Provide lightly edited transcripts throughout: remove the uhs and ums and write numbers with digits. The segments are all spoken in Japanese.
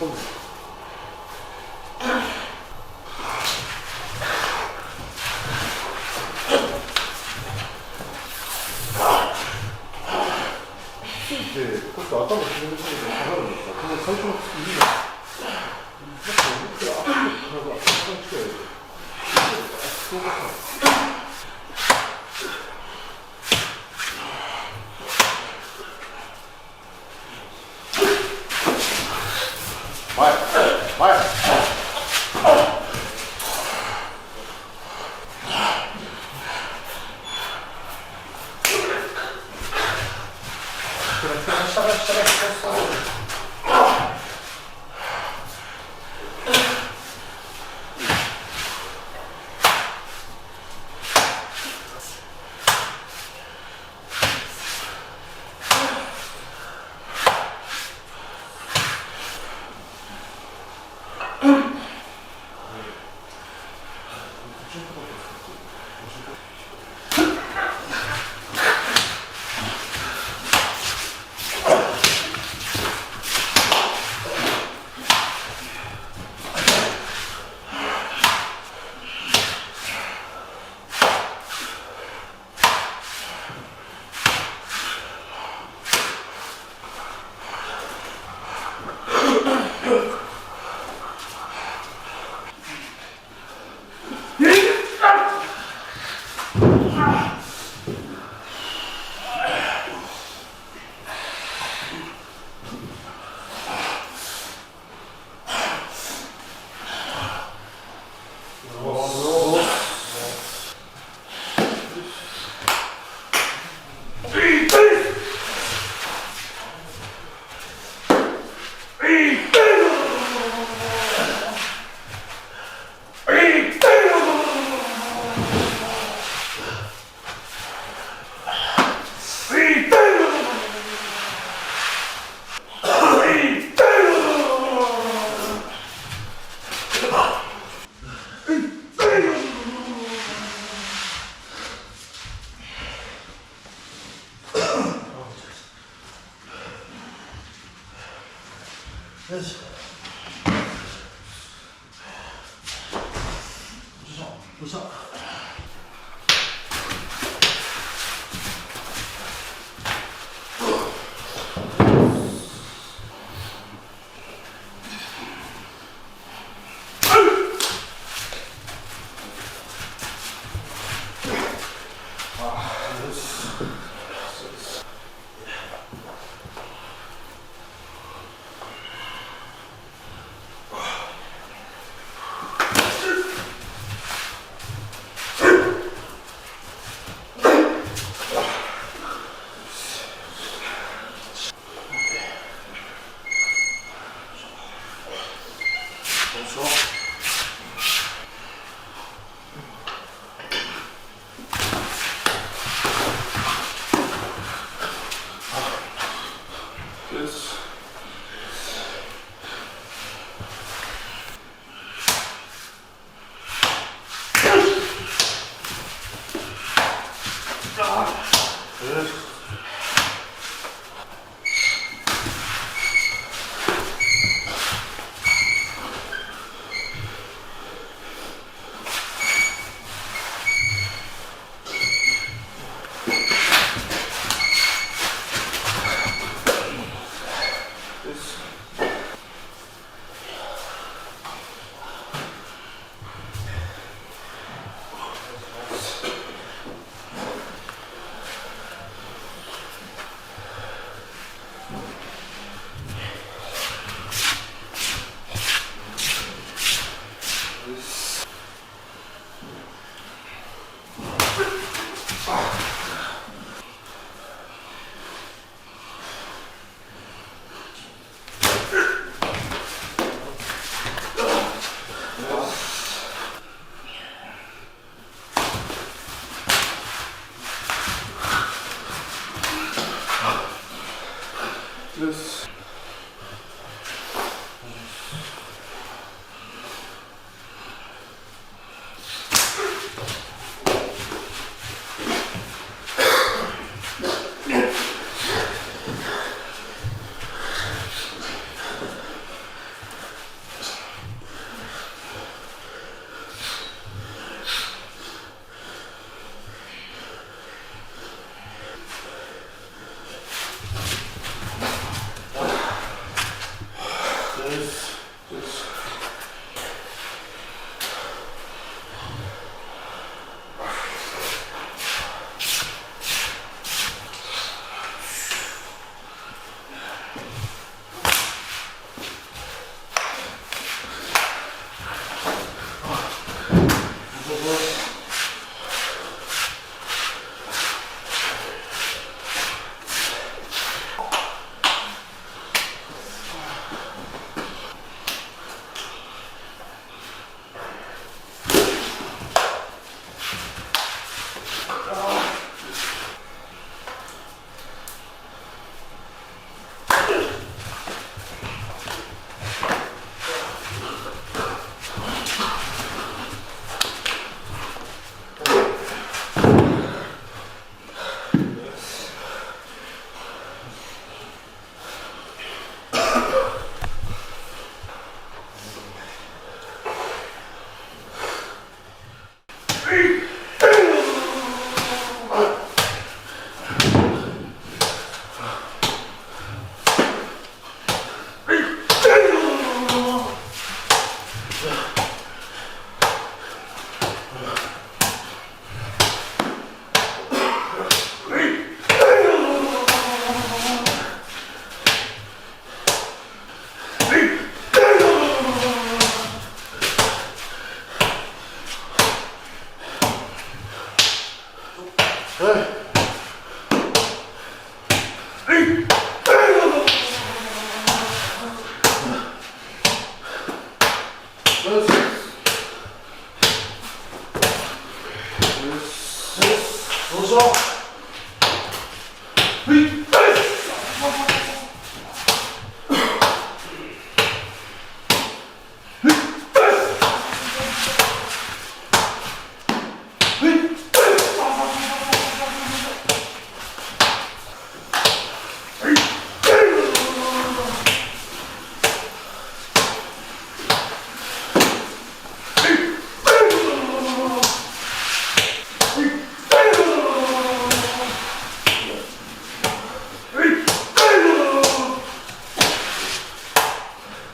이제 그것도 아까 말씀드린 것처럼 가사를 냈어. 근데 설정 이기가 앞으로 가고 앞으로 쳐야 돼. 말. 도착.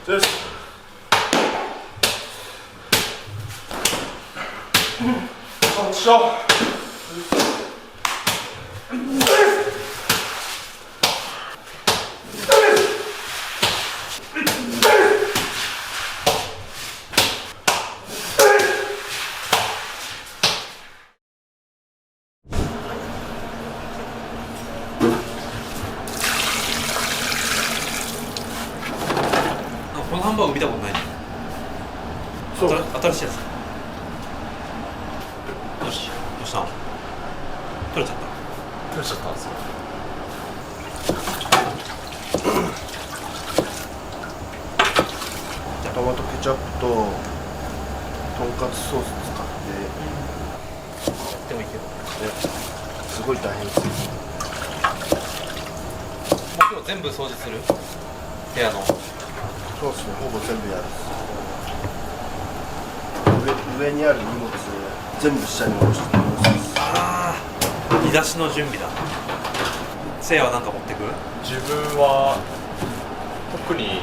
よし。よっしゃ。このハンバーグ見たことないね。そう。新しいやつ。よし、どうしたの？取れちゃった。取れちゃったんですよ。トマトケチャップととんかつソース使ってでもいいけど。すごい大変ですよ。もう今日全部掃除する？部屋の。そうですね、ほぼ全部やる。上にある荷物全部下に下ろしてああ、煮出しの準備だ。せいやは何か持ってく？自分は特に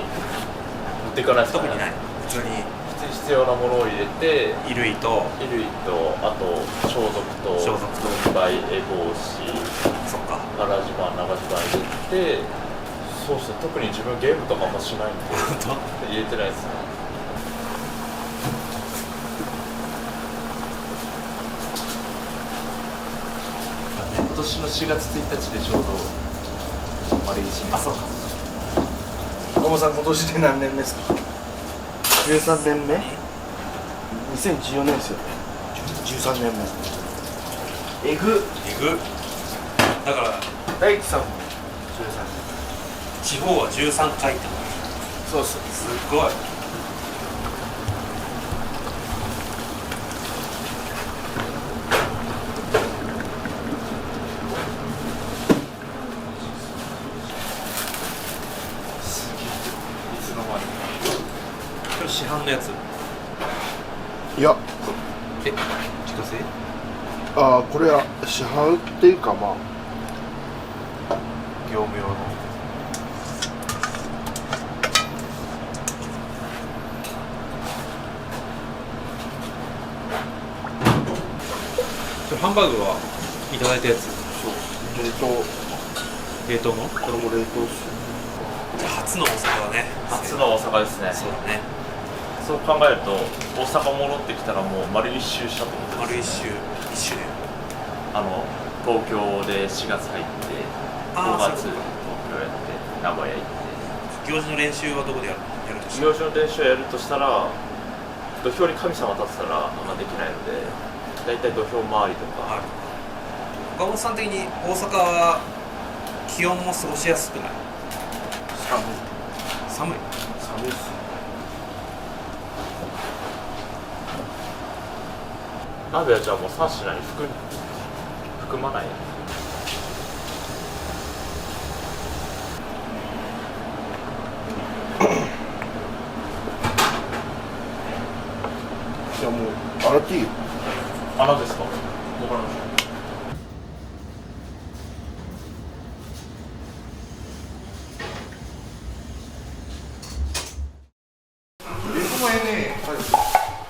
持っていかないですかね。特にない。普通に必要なものを入れて、衣類と衣類とあと消毒と消毒と分配エ帽子、そっか。腹襦袢、長襦袢入れて、そうですね。特に自分ゲームとかあんましないんで本入れてないですね。今年の4月1日でちょうど丸1年。あ、そうか。野茂さん今年で何年目ですか？13年目？2014年ですよね。13年目。えぐ。だから大地さんも13地方は13回ってこ年。そうっす。と。すごい。いつの間に。これ市販のやつ。いや、自家製？これは市販っていうかまあ業務用の。ハンバーグはいただいたやつ。そう。冷凍。冷凍の？これも冷凍っす。初の大阪だね。初の大阪ですね。そうだね。そう考えると大阪戻ってきたらもう丸一周したと思ってます。丸一周で。東京で4月入って5月東京やって名古屋行って行事の練習はどこでやるとした行事の練習をやるとしたら土俵に神様立ってたらあんまできないのでだいたい土俵周りとか。岡本さん的に大阪は気温も過ごしやすくない？寒い寒いっす。鍋はじゃあもう3品に含まない。いやもう洗っていいよ。何ですか？わからない。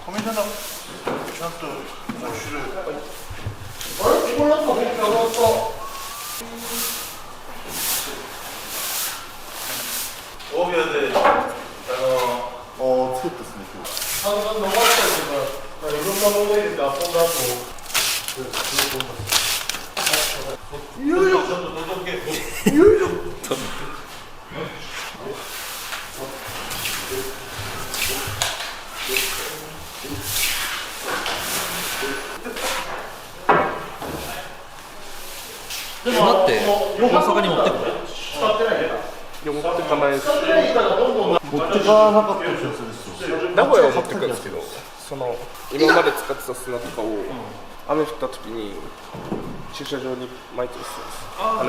コメントだ。ちゃんと面白い。あれこれなんか本当上がった。大部屋で作ったっすね今日。だんだん伸ばしたりとかいろんなもの入れて遊んだ後。いよいよちょっと覗け。いよいよ。待って大阪に持ってくる？いや持ってかないです。持ってかなかった気がするっすよ。名古屋は持ってくるんですけど、その今まで使ってた砂とかを雨降った時に駐車場に巻いてるっす。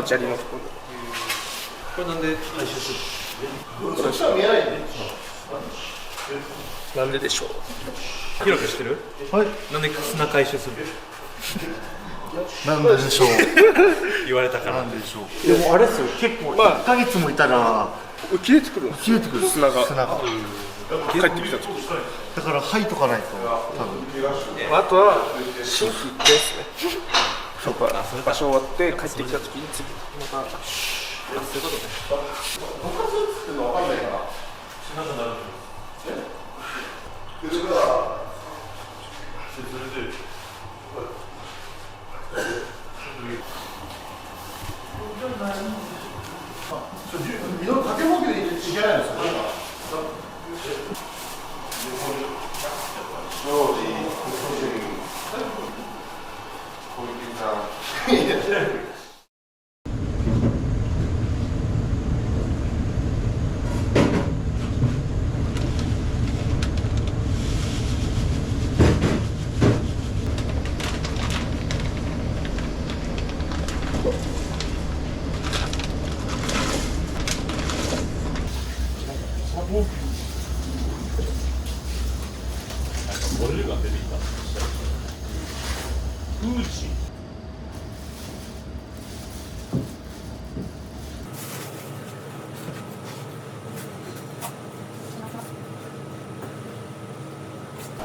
砂利のところに。これなんで回収する？そっちは見えないんで。なんででしょう。ヒロ君知ってる？はい。なんで砂回収する？なんででしょう。言われたから。でもあれっすよ、結構1ヶ月もいたら切れてくるんです切れてくる砂が砂が帰ってきた時だから吐いとかないと多分あとは新規ですねそうか場所終わって帰ってきた時に次またそういうことね。掛けもけで違うんですよ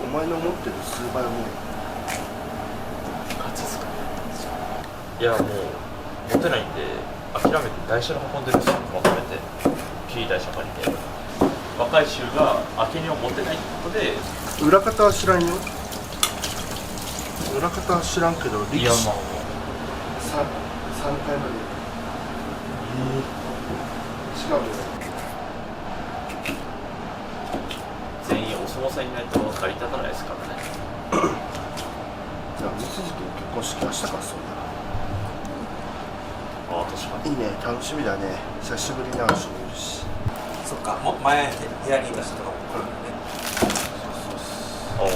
お前の持ってる数倍重いガチっすか。いやもう持てないんで諦めて台車で運んでるんですよ。まとめて軽台車借りて、若い衆が明け荷を持てないってことで。裏方は知らんよ裏方は知らんけど力士まあ3回までしかも全員お相撲さんいないと成り立たないですからね。望月の結婚式明日からそうああ確かだいいね楽しみだね久しぶりな話もいるしそっか、もう前部屋にいた人とかも来るんだね。に。おお。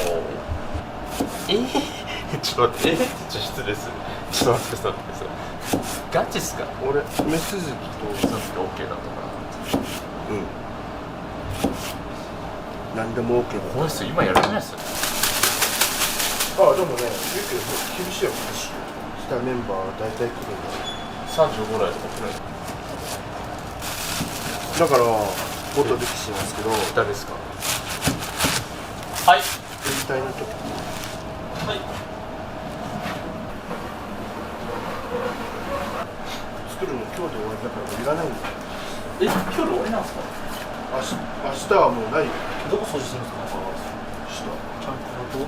ちょっと待って、ちょっと失礼です。ちょっと待ってください。ガチっすか。俺目鈴木とその時 OK だったから。うん何でも OK だこの人今やらないっすよね。あでもね言うけど厳しいよ厳しい下メンバー大体来るん35代とかくらい。だから元力士なんですけど誰ですか。はい。引退の時はい。作るの今日で終わりだからいらないんだよ今日で終わりなんですか。明日はもうないよどこ掃除するんですか。明ちゃんと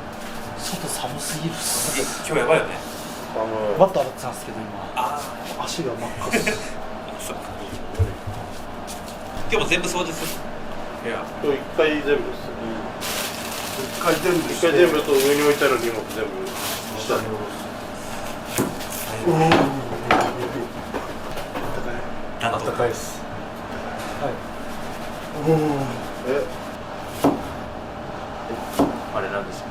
外寒すぎるっす。今日やばいよね。バット洗ってたんですけど今あ足が真っ赤です。今日も全部掃除する。いや、今日1回全部です。一回全部1回全部と上に置いてある荷物全部下になんとかいです。あれなんですよ。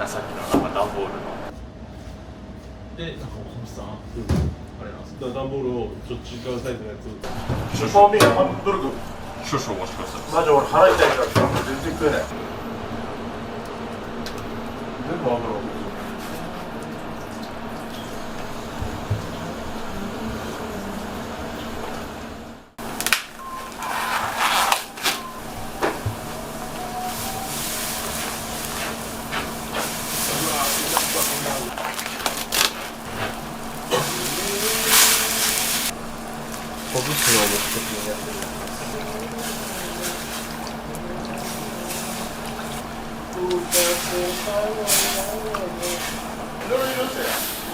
さっきのなんか段ボールの。で、なんかおかみさん、あれなんですか。段ボールをちょっと違うサイズのやつ。少々ハンバーグ少々お待ちください。マジ俺腹痛いからさ全然食えない全部油ほぐすのを目的にやってる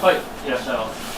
はい、いらっしゃいます。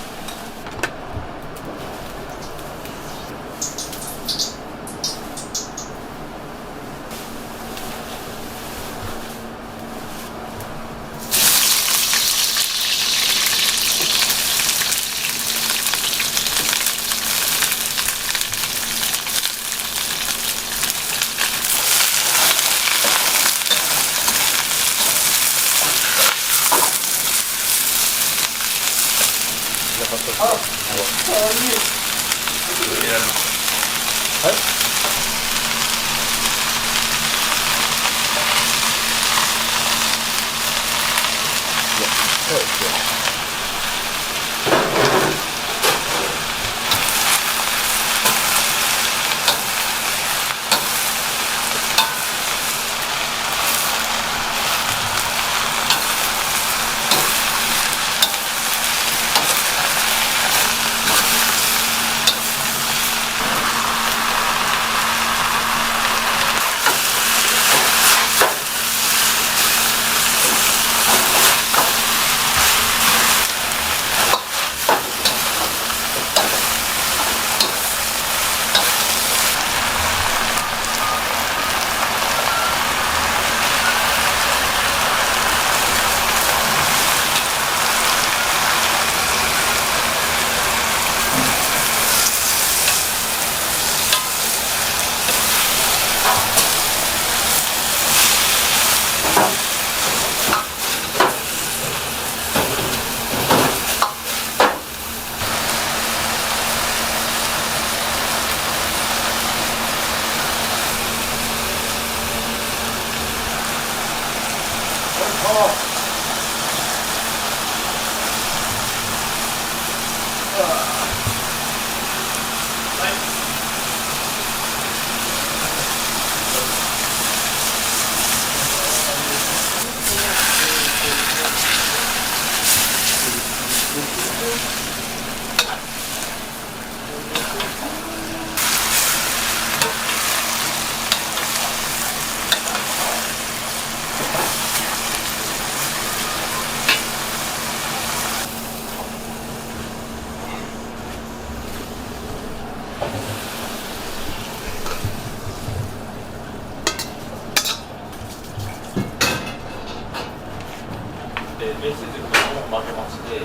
で面接でこの負けまして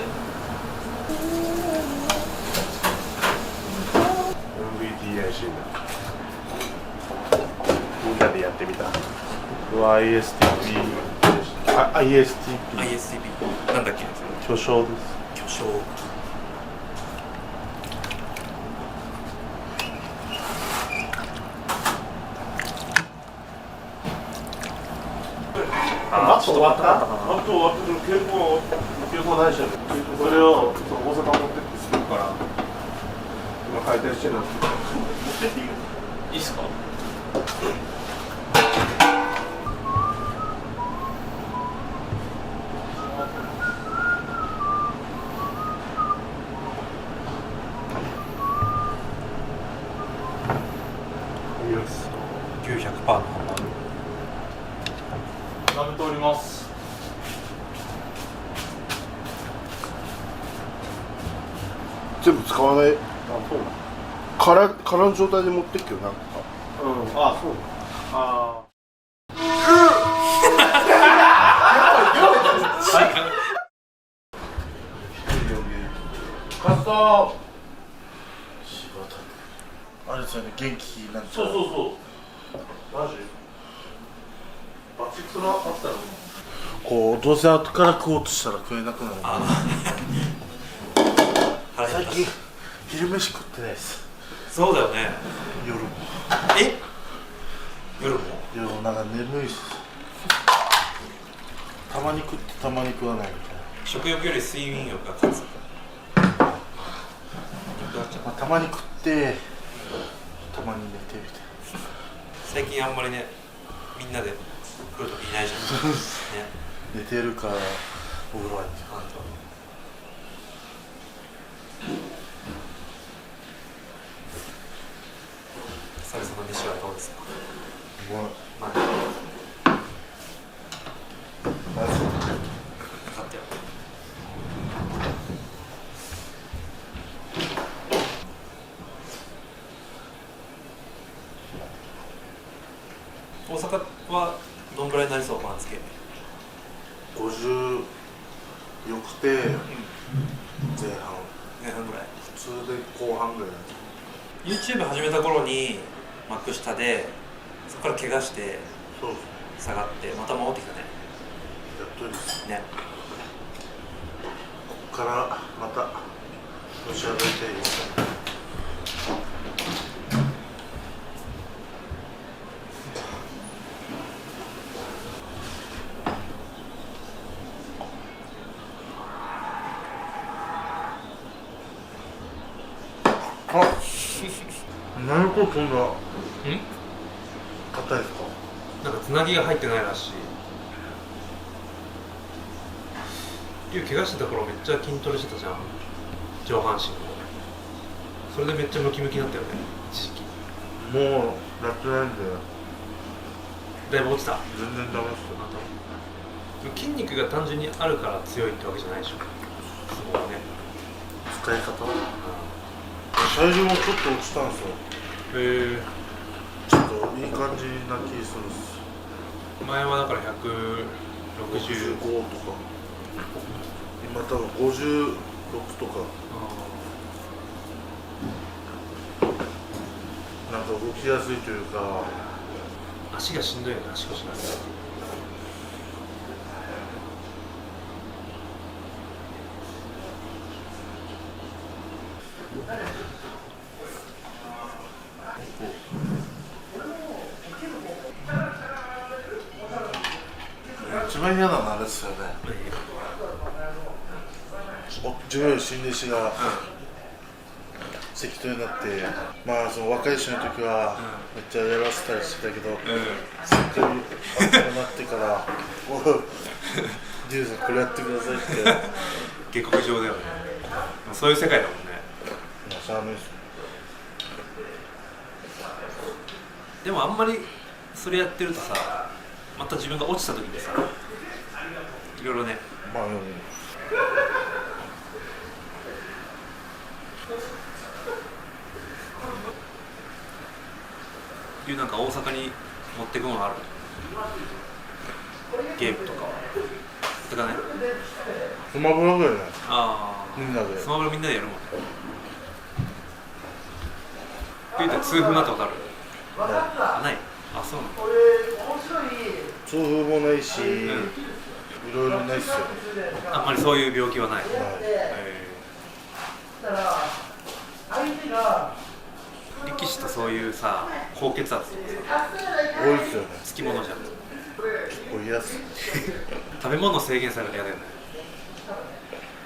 MBTI 診断みんなでやってみた ISTP ISTP なんだっけ巨匠です巨匠マット終わったマット終わって結構ないしそれを大阪持ってってするから今回転してるの持ってっていいよいいっすか900%のハンバーグ舐めております全部使わない空の状態で持ってっけどなんかあそうあカスタあれですよね元気になっちゃうそうマジバチクソなあったのこうどうせ後から食おうとしたら食えなくなる最近昼飯食ってないですそうだよね夜も夜も夜もなんか眠いっすたまに食ってたまに食わないみたいな食欲より睡眠欲が勝つまあ、たまに食ってたまに寝てみたい最近あんまりねみんなで来るときいないじゃんねな寝てるからお風呂入ってあんた久々の飯はどうですかもうまあまず分かったよ大阪はどんぐらいになりそうパンつけ50よくて前半前半ぐらい普通で後半ぐらい YouTube 始めた頃に幕下でそこから怪我してそう下がってまた戻ってきたねやっとりですねここからまたのし上がりたいです何個そんな硬いですかなんかつなぎが入ってないらしいリュウ怪我してた頃めっちゃ筋トレしてたじゃん上半身をそれでめっちゃムキムキになったよね一時期もうやってないんでだいぶ落ちた全然ダメですよ筋肉が単純にあるから強いってわけじゃないでしょ相撲はね使い方体重もちょっと落ちたんですよへえちょっといい感じな気するっす前はだから165 65とか今多分56とかなんか動きやすいというか足がしんどいよね足腰が一一番嫌なのあれですよね。自分より新弟子が関取になって、まあその若い人の時はめっちゃやらせたりしてたけど、関取になってから「おいリュウさんこれやってください」って下克上だよね。そういう世界だもんね。しゃあないですよ。でもあんまりそれやってるとさ、また自分が落ちた時にさ、いろいろね、まあいうなんか大阪に持ってくものある？ゲームとかは。とかね。スマブラぐらいね。ああ。みんなで。スマブラみんなでやるもんね。言うて痛風なったことある？ない。あ、そうなの。痛風もないし、いろいろないっすよ。あんまりそういう病気はない。力士とそういうさ、高血圧とかさ、多いっすよね。つきものじゃん。結構嫌っす。食べ物制限されると嫌だよね。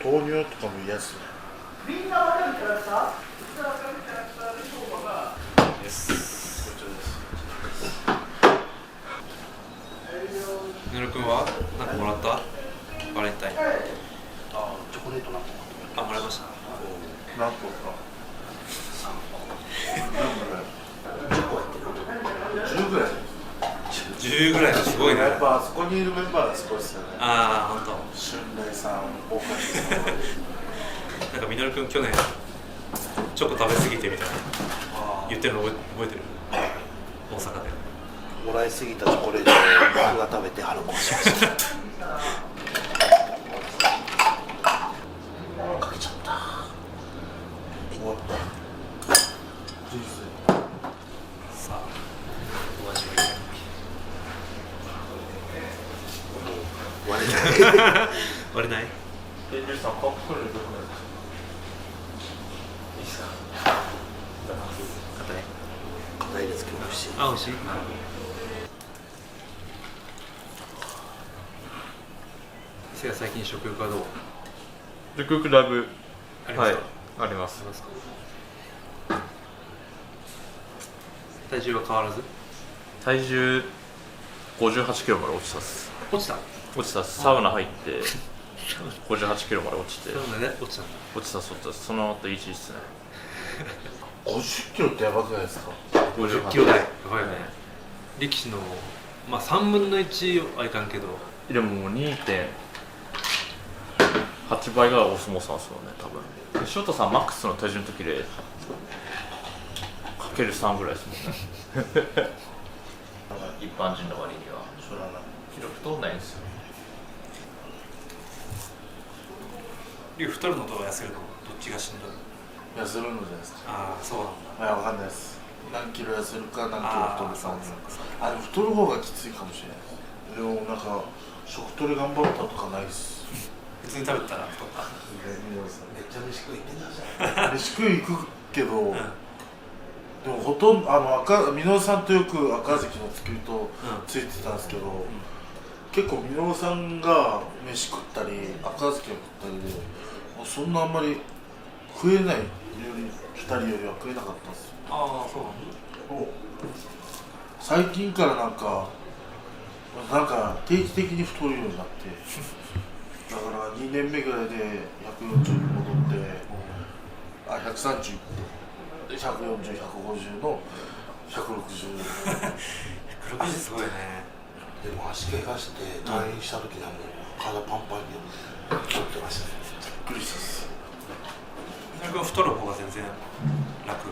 糖尿とかも嫌っすよ。です。みのるくんはなんかもらった？バレンタイン。チョコレートなんかあ、もらいました。何個か10ぐらい10ぐらいすごいね。やっぱあそこにいるメンバーがすごいですよね。ああ、ほんと。春麗さん、大橋さんなんかみのるくん去年チョコ食べ過ぎてみたいな言ってるの覚えてる？大阪でもらいすぎたチョコレートを僕が食べて腹壊しましたかけちゃった終わった人さあお味はいかに？割れない割れない？リュウさんカップルどこなんですか？いいっすか？硬い？硬いですけど美味しいあ、美味しい？せや最近食欲はどう？食欲だいぶありますか？ありますありますか？体重は変わらず？体重58キロまで落ちたっす落ちた？落ちたっすサウナ入って58キロまで落ちてそうだね、落ちたんだ。落ちたその後1位っすね50キロってやばくないですか？50キロ台やばいよね。力士のまあ3分の1はいかんけど、でももう 2.8 倍がお相撲さんですよね多分。翔太さんマックスの体重の時でかける3ぐらいですもんね一般人の割にはそらな太んないんですよ。龍太るのと痩せるのどっちがしんどい？痩せるのじゃないですか。ああ、そうなんだ。いや、わかんないです。何キロ痩せるか何キロ太るかそうにそうあ、でも太る方がきついかもしれないです。でもなんか食トレ頑張ったとかないっす。別に食べたら太った。めっちゃ飯食いってんだじゃん飯食い行くけど、でもほとんど箕輪さんとよく赤関の付き人ついてたんですけど、結構箕輪さんが飯食ったり赤関が食ったりで、もうそんなあんまり食えないより2人よりは食えなかったんですよ。ああ、そうなんだ。最近からなんか定期的に太るようになってだから2年目ぐらいで140に戻って130、140、150の160 160すごいね。でも足怪我して退院した時にはもう体パンパンに太ってましたね。びっくりしたっす。みのるくん太る方が全然楽。い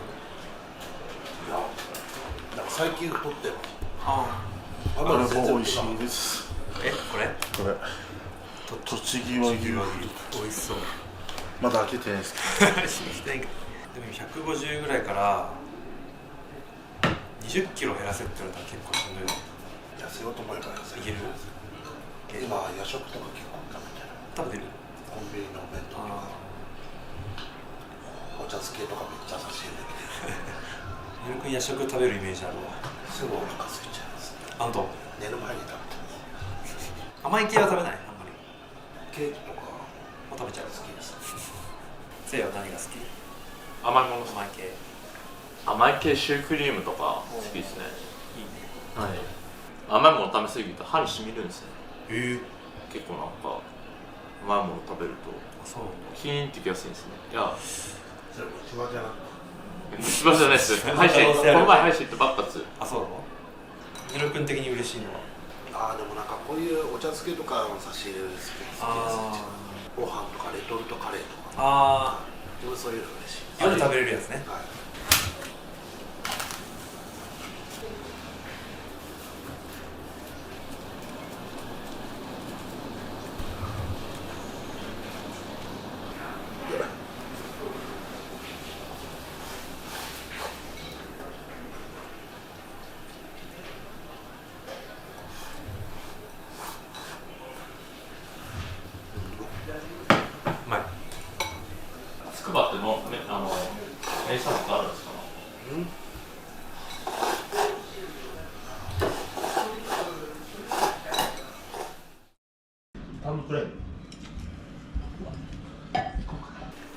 やなんか最近太ってるああれも美味しいです。え、これ？これ栃木和牛美味しそう。まだ開けてないですけでも150ぐらいから20キロ減らせって言われたら結構しんどいよ。痩せようと思えば痩せいける？今夜食とか結構食べてる。食べてる？コンビニの弁当とかお茶漬けとかめっちゃ差し入れてみのるくん夜食食べるイメージあるわ。すぐお腹空いちゃいます。あんと寝る前に食べて甘い系は食べないあんまり。ケーキとかもう食べちゃう。好きです。せいは何が好き？甘いもの甘い系。甘い系シュークリームとか好きですね。いいね。はい甘いもの食べ過ぎると歯にしみるんですね。結構なんか甘いもの食べるとそうなんだ。キーンってきやすいんですね。いやそれも一番じゃなくて。虫歯じゃないですよ。歯医者この前歯医者行ってばっかつ。あ、そうなの？ヒロ君的に嬉しいのは。ああでもなんかこういうお茶漬けとかの差し入れ好きです。ご飯とかレトルトカレーとか。あそういうの嬉しい。夜食べれるやつね。はい。うまい。つくばっての名産とかあるんですか？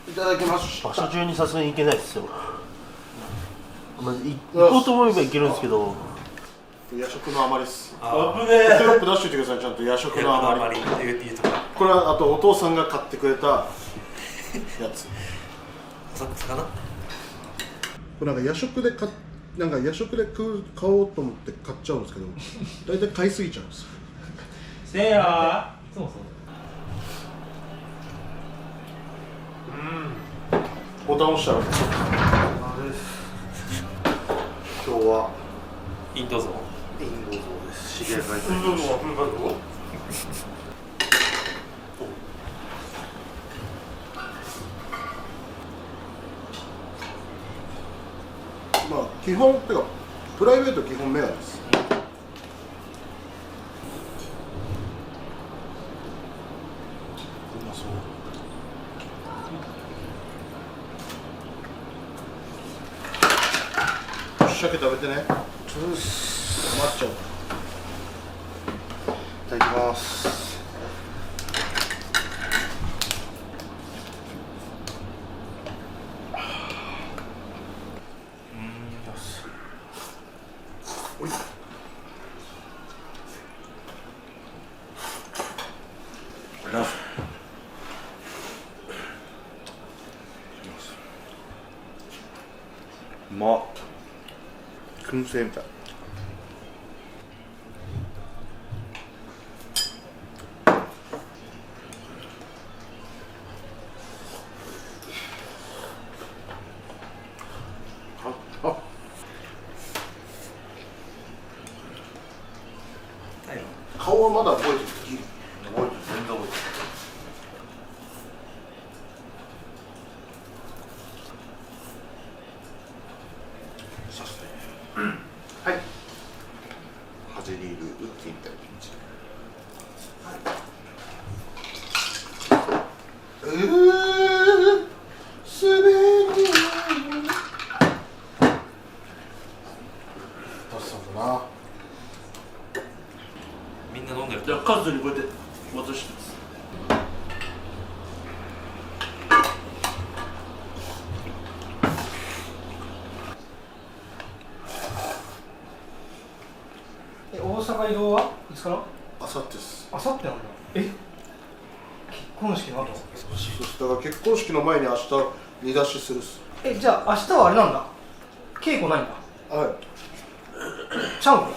いただきます。場所中にさすがに行けないですよ。まあ、行こうと思えば行けるんですけど。夜食の余りっす。あテロップ出しておいてください。ちゃんと夜食の余り。って言うとか。これはあとお父さんが買ってくれたやつ。魚？これなんか夜食で買おうと思って買っちゃうんですけど、大体買いすぎちゃうんですよ。せや。そうそう。ボタン押したら。今日はインド像。インド像です。知り合いがいてインド像は古川まあ基本っていうかプライベート基本メガネです。鮭食べてね。余っちゃう。いただきます。うまっ。燻製みたい。顔はまだ覚えてる。全然覚えてる。はい。ハゼリール打ってみたいな気持ち。すべてどうしたのかな。みんな飲んでる。じゃあカズにこうやって渡してます。大阪移動はいつから？あさってです。あさってなんだ。結婚式の後？だから結婚式の前に明日煮出しするっす。じゃあ明日はあれなんだ。稽古ないんだ。はちゃうんか。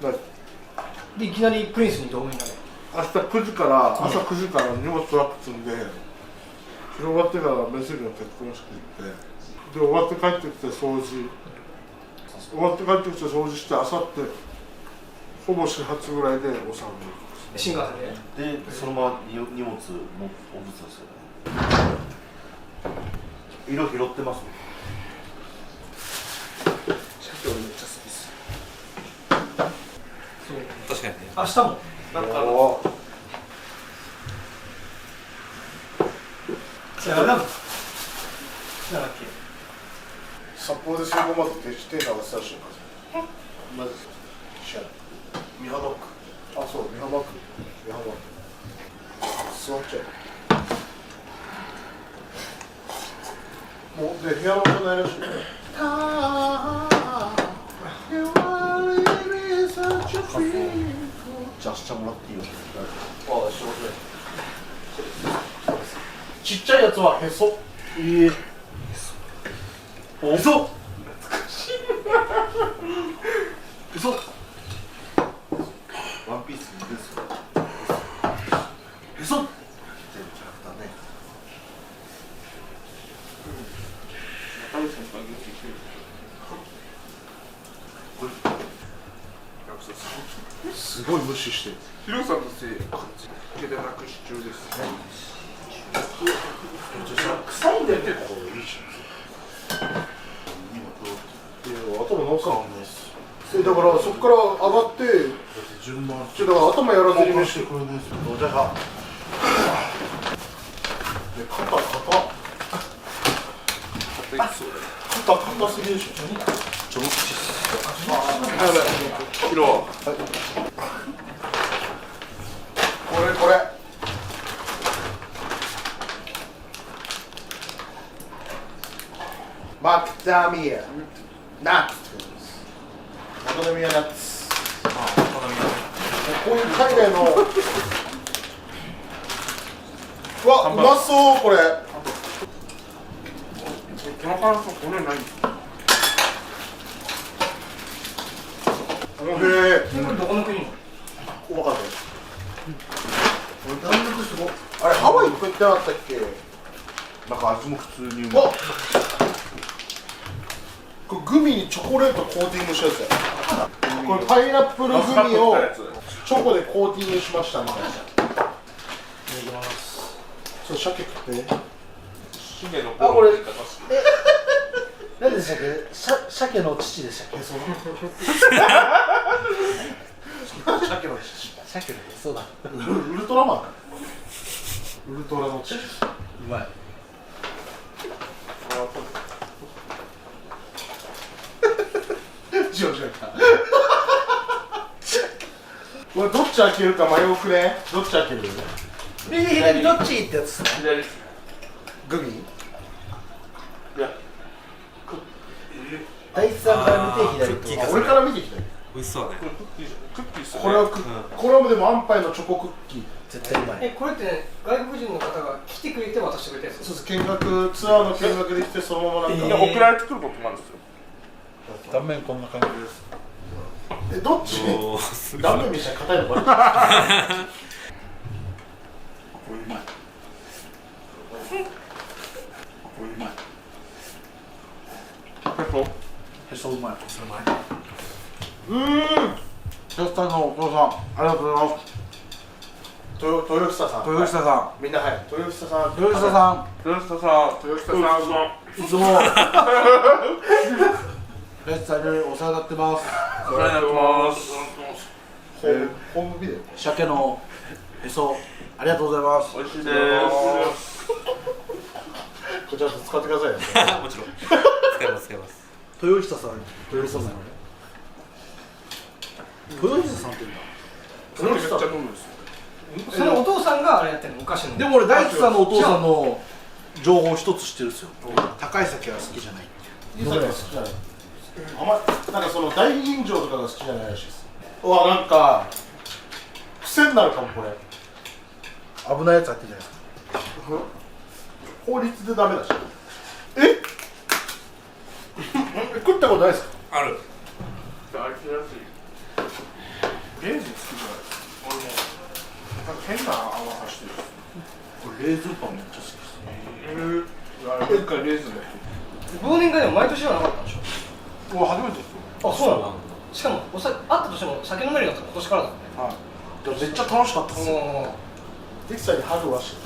い。はい。でいきなりプリンスに移動みんなで。明日9時から朝9時から荷物は積んで、それ終わってからメスリの結婚式行って、で終わって帰ってきて掃除、終わって帰ってきて掃除して、あさってほぼ始発ぐらいでお産新幹線で。で、そのまま荷物もお物ですよね。色拾ってます。シャケ俺めっちゃ好きっす。確かにね。明日も。なんかじゃああれなんだ。なんだっけ。札幌で成功まで決して流せた瞬間。まず知らない。ミハドック。あ、そう、美浜区。美浜区。座っちゃう。もう、で、ピアノじゃないらしい。じゃあしてもらっていいよ。あ、しますね。ちっちゃいやつはへそ。へそ。へそ。ワンピースにいるんですよ。へそ。全部キャラクターね。すごい無視してる。ヒロさんのせいでなくし中ですね。臭いんだよね、ここいいじゃん。頭直さないです。だからそこから上がって、順番だから頭やらずに飯してくれないですよ。じゃあ硬すぎでしょ。ちょろっち。ヒロ。これ。マクダミアナッツ。マクダミアナッツ。こういう海外の。うわ、うまそうこれ。この感想これない。おへえ。どこの国？わかんない。あれハワイとか行ってなかったっけ？なんか味も普通にうまい。これグミにチョコレートコーティングしたやつや。これパイナップルグミをチョコでコーティングしましたみたいな。いただきます。そう、鮭食って。あ、これ何でしたっけ？鮭の父でしたっけ？そう。鮭の父。鮭のそうだ。ウルトラマン。ウルトラの父。うまい。ジオジオか。これどっち開けるか迷うくね。どっち開ける？右左どっちってやつ。左グミ？大地さんから見て左と。俺から見てきたよ。美味しそうだね。これはこれはでも安牌のチョコクッキー。絶対うまい。これってね、外国人の方が来てくれて渡してくれたやつ。そうです。見学ツアーの見学できてそのままなんか。送られてくることもあるんですよ。断面こんな感じです。どっち？断面見したら硬いのバレる。これうまい。これうまい。へそうまい。へそうまい。キャスターのお父さん、ありがとうございます。豊久さん。豊久さみんなはい。豊久さん。ん、豊久さん、豊下さん、豊久さん。いつもレッツさんにお世話になってます。お世話になってます。ホームビデオ。鮭のへそ、ありがとうございます。美味しいです。こちらと使ってくださいね。もちろん。使います使います。豊久さん。豊久さん。豊久さんって言うんだ。これめっちゃ飲むんですよ。そのお父さんがあれやってるの、昔の。でも俺大地さんのお父さんの情報一つ知ってるんですよ。高い酒は好きじゃないっていう。酒が好きじゃない。あんまなんかその大吟醸とかが好きじゃないらしいです。うわ、なんか癖になるかもこれ。危ないやつ入ってるじゃないですか。法律でダメだし。え？食ったことないですか？ある。レーズン好きじゃないですか。俺もなんか変な泡さしてる。これレーズンパンめっちゃ好きです。一回レーズンだよ。忘年会でも毎年はなかったんでしょ。うわ、初めてですよ。あ、そうなんだ。しかもお酒あったとしても酒飲めるようになったの今年からだもんね。でもめっちゃ楽しかったですよ。ゆきさんにハグはして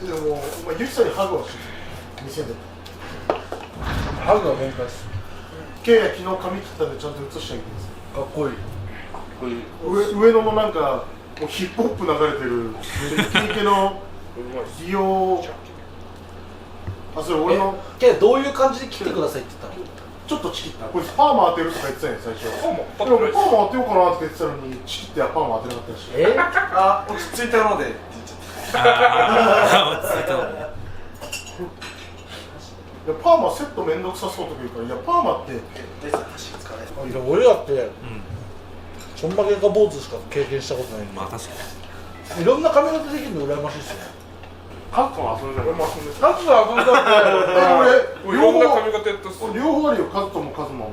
る。でも、ゆきさんにハグはしてる。店で。ハグは限界です。ケイヤ昨日髪切ったんでちゃんと写してあげてください。かっこいい。上野のなんかもうヒップホップ流れてるイケイケの美容。あ、それ俺のどういう感じで切ってくださいって言ったの？ちょっとチキったこいつパーマ当てるとか言ってたんや最初。でもパーマ当てようかなって言ってたのにチキってパーマ当てなかったし。あ、落ち着いたのでって言っちゃった落ち着いたのね。いやパーマセットめんどくさそうとか言うから、いやパーマっていや俺だってちょんまげか坊主しか経験したことないんで、まあ確かに。いろんな髪型できるの羨ましいっすね。カットも遊んでない。俺も遊んでた。カズと遊んだっていろんな髪型やったっす。両方あるよ、カズともカズマも。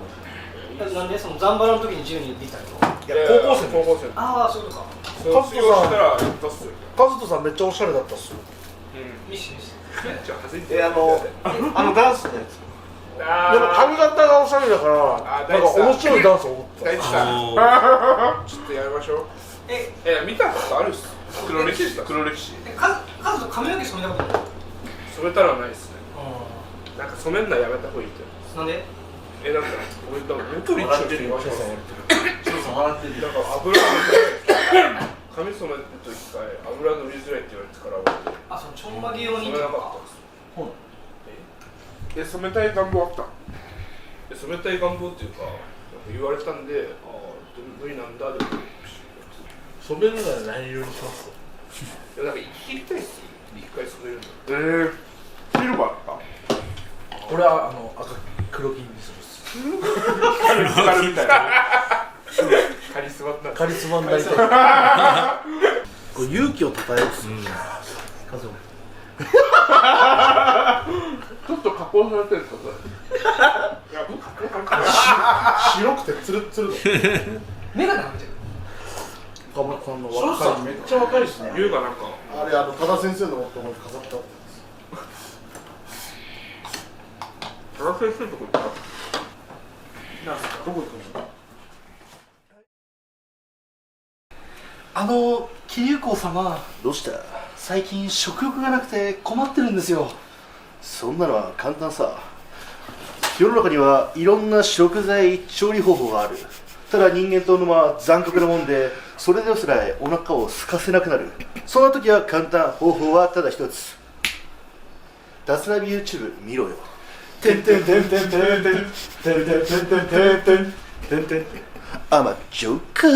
なんでそのザンバラの時に自由にできたの？いや高校生高校生。ああ、そういうことか。卒業したらやったっすよ。カズトさんめっちゃおしゃれだったっすよ。ミシミシ。めっちゃ恥ずいて。あのダンスのやつ。でもあ髪型がおしゃれだからあなんか面白いダンスを思った。大地さん、おーちょっとやりましょう。え、見たことあるっす。黒歴史。黒歴史。カズと髪の毛染めたことない？染めたらないっすね。なんか染めんのやめた方がいいって。なんで？なんか俺だから元にちょっと言わせてもらってる。笑ってる。なんか油で髪染めると一回油塗りづらいって言われてからあ、そのちょんまげ用に染めなかったんです。染めたい願望あった。染めたい願望っていうか、言われたんで、無理なんだでも。染めるなら何色にしますか？いやなんか切りたいっすよ。一回染めるの。シルバーか。俺は赤黒金にするっす。カルみたいな。カリスマになる。カリスマになりたい。これ勇気をたたえるっす。カズマ。ちょっと加工されてるんですか、それ。いや、加工されてる。白くてツルッツルだ。メガネかけてる。岡本さんのショウさんめっちゃ若いですね。優がなんか、あれ多田先生のとこに飾った。田中先生のとこ行った。なんすか、どこ行くんですか。桐生公様、どうした？最近食欲がなくて困ってるんですよ。そんなのは簡単さ。世の中にはいろんな食材調理方法がある。ただ人間とのは残酷なもんで、それですらお腹を空かせなくなる。そんな時は簡単、方法はただ一つ。脱ナビ YouTube 見ろよ。てんてんてんてんてんてんてんてんてんてんてんてんてんてん。I'm a joker.